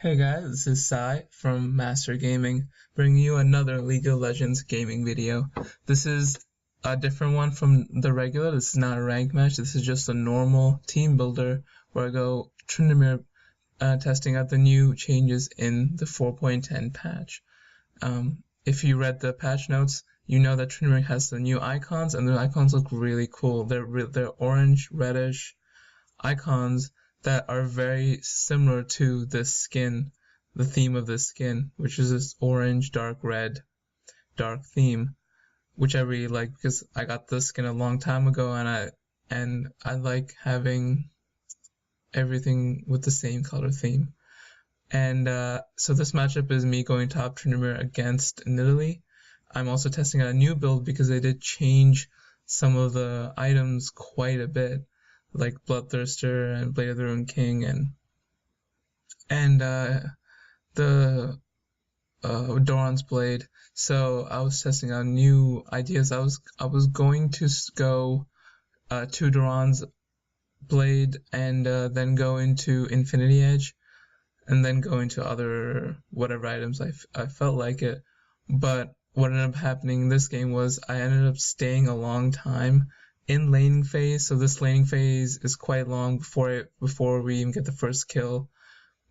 Hey guys, this is Sai from Master Gaming, bringing you another League of Legends gaming video. This is a different one from the regular. This is not a rank match. This is just a normal team builder where I go Tryndamere testing out the new changes in the 4.10 patch. If you read the patch notes, you know that Tryndamere has the new icons, and the icons look really cool. They're orange, reddish icons that are very similar to the skin, the theme of the skin, which is this orange, dark red, dark theme, which I really like because I got this skin a long time ago, and I like having everything with the same color theme. And so this matchup is me going top Tryndamere against Nidalee. I'm also testing out a new build because they did change some of the items quite a bit, like Bloodthirster and Blade of the Ruined King and the Doran's Blade. So I was testing out new ideas. I was going to go to Doran's Blade and then go into Infinity Edge and then go into other whatever items I felt like it. But what ended up happening in this game was I ended up staying a long time in laning phase. So this laning phase is quite long before we even get the first kill,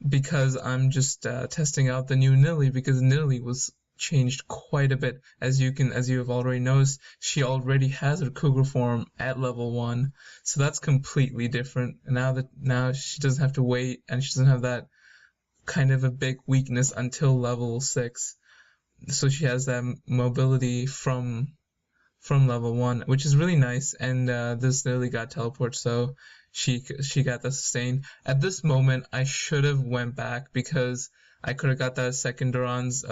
because I'm just testing out the new Nidalee, because Nidalee was changed quite a bit. As you have already noticed, she already has her Cougar form at level 1, so that's completely different. And now she doesn't have to wait, and she doesn't have that kind of a big weakness until level 6. So she has that mobility from level 1, which is really nice. And this Nidalee got teleport, so she got the sustain. At this moment, I should have went back because I could have got that second Doran's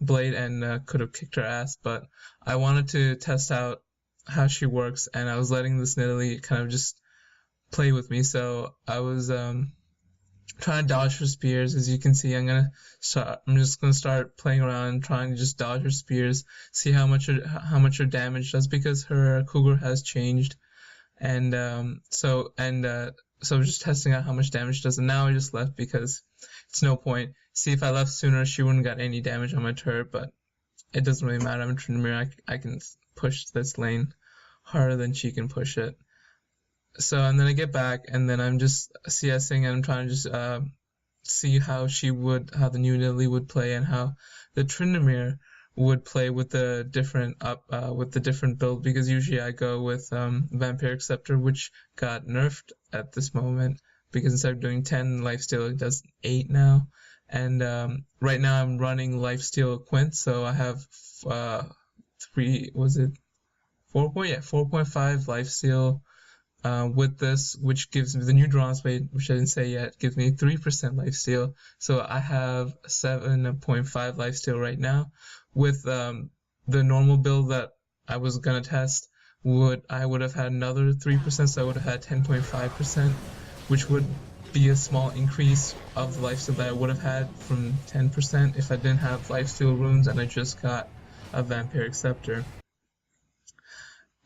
blade and could have kicked her ass. But I wanted to test out how she works, and I was letting this Nidalee kind of just play with me. So I was trying to dodge her spears. As you can see, I'm just gonna start playing around, trying to just dodge her spears, see how much her damage does, because her Cougar has changed, and so just testing out how much damage does. And now I just left because it's no point. See, if I left sooner, she wouldn't got any damage on my turret, but it doesn't really matter. I'm in Tryndamere. I can push this lane harder than she can push it. So, and then I get back, and then I'm just CSing, and I'm trying to just see how the new Nidalee would play, and how the Tryndamere would play with the different build, because usually I go with Vampiric Scepter, which got nerfed at this moment, because instead of doing 10 lifesteal, it does 8 now. And right now I'm running lifesteal Quint, so I have 4.5 lifesteal. With this, which gives me the new Doran's Blade, which I didn't say yet, gives me 3% lifesteal. So I have 7.5 lifesteal right now. With the normal build that I was gonna test, I would have had another 3%, so I would have had 10.5%, which would be a small increase of the lifesteal that I would have had from 10% if I didn't have lifesteal runes and I just got a Vampiric Scepter.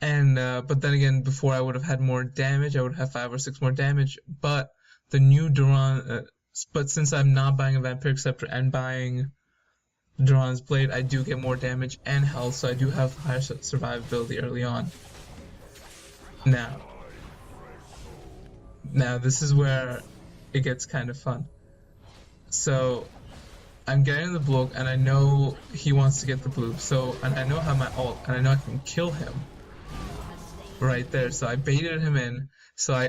And but then again, before I would have had more damage. I would have 5 or 6 more damage. But the new Doran, but since I'm not buying a Vampiric Scepter and buying Doran's Blade, I do get more damage and health, so I do have higher survivability early on. Now this is where it gets kind of fun. So I'm getting the block, and I know he wants to get the blue. So, and I know how my ult, and I know I can kill him right there. So I baited him in, so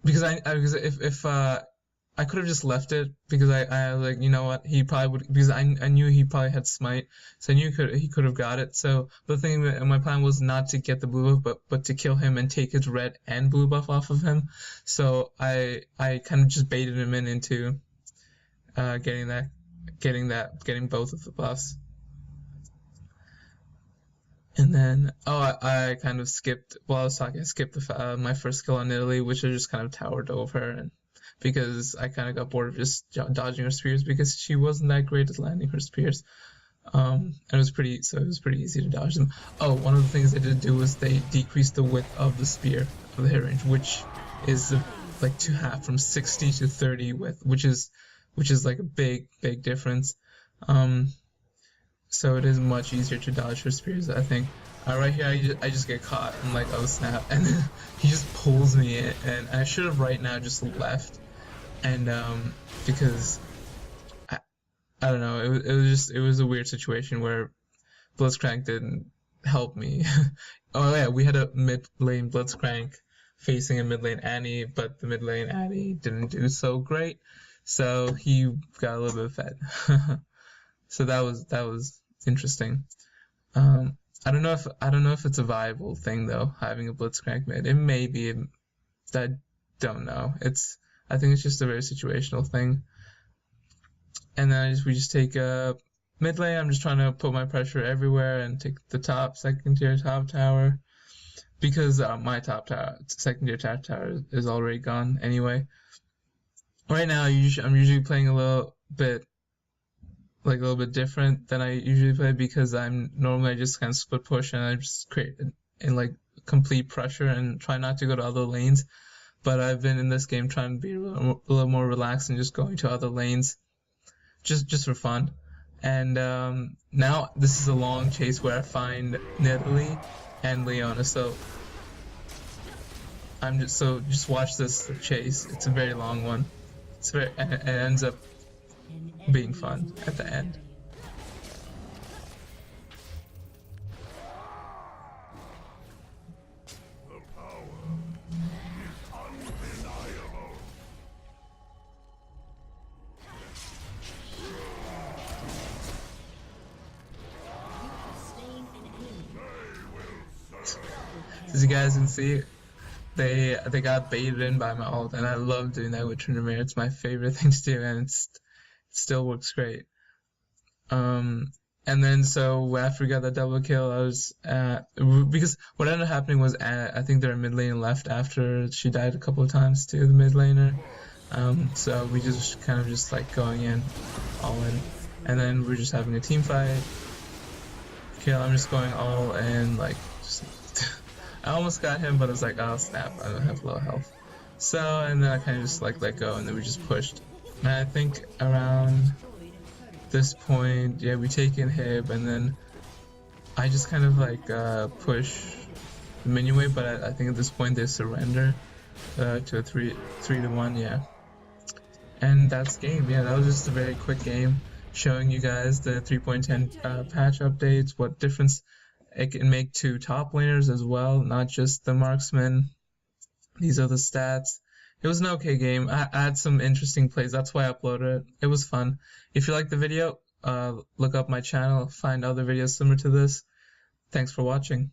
because if I could have just left it, because I was like, you know what, he probably would, because I knew he probably had smite, so I knew he could have got it. So the thing, my plan was not to get the blue buff, but to kill him and take his red and blue buff off of him. So I kind of just baited him into getting both of the buffs. And then, I kind of skipped, while I was talking, I skipped my first skill on Nidalee, which I just kind of towered over her, and because I kind of got bored of just dodging her spears, because she wasn't that great at landing her spears. And it was pretty easy to dodge them. Oh, one of the things they did do was they decreased the width of the spear, of the hit range, which is like to half from 60 to 30 with, which is like a big difference. So it is much easier to dodge her spears, I think. Right here, I just get caught. I'm like, oh snap, and then he just pulls me in, and I should have right now just left, and because I don't know, it was a weird situation where Blitzcrank didn't help me. Oh yeah, we had a mid lane Blitzcrank facing a mid lane Annie, but the mid lane Annie didn't do so great, so he got a little bit fed. So that was interesting. I don't know if it's a viable thing though, having a Blitzcrank mid. It may be. I don't know. I think it's just a very situational thing. And then we just take mid lane. I'm just trying to put my pressure everywhere and take the second tier top tower, because my second tier top tower is already gone anyway. Right now, I'm usually playing a little bit different than I usually play, because I'm normally just kind of split push and I just create in like complete pressure and try not to go to other lanes. But I've been in this game trying to be a little more relaxed and just going to other lanes, just for fun. And now this is a long chase where I find Nidalee and Leona. So just watch this chase. It's a very long one. It ends up being fun at the end. The power is undeniable. As you guys can see, they got baited in by my ult, and I love doing that with Tryndamere. It's my favorite thing to do, and it still works great. And then so after we got that double kill, I was because what ended up happening was I think their mid lane left after she died a couple of times too, the mid laner. So we just kind of just like going in, all in, and then we're just having a team fight. Okay, I'm just going all in, like just I almost got him, but I was like, oh snap, I don't have low health. So, and then I kind of just like let go, and then we just pushed. And I think around this point, yeah, we take in Hib, and then I just kind of like push the minion wave, but I think at this point they surrender to a 3-1, yeah. And that's game. Yeah, that was just a very quick game, showing you guys the 3.10 patch updates, what difference it can make to top laners as well, not just the marksman. These are the stats. It was an okay game. I had some interesting plays. That's why I uploaded it. It was fun. If you liked the video, look up my channel, find other videos similar to this. Thanks for watching.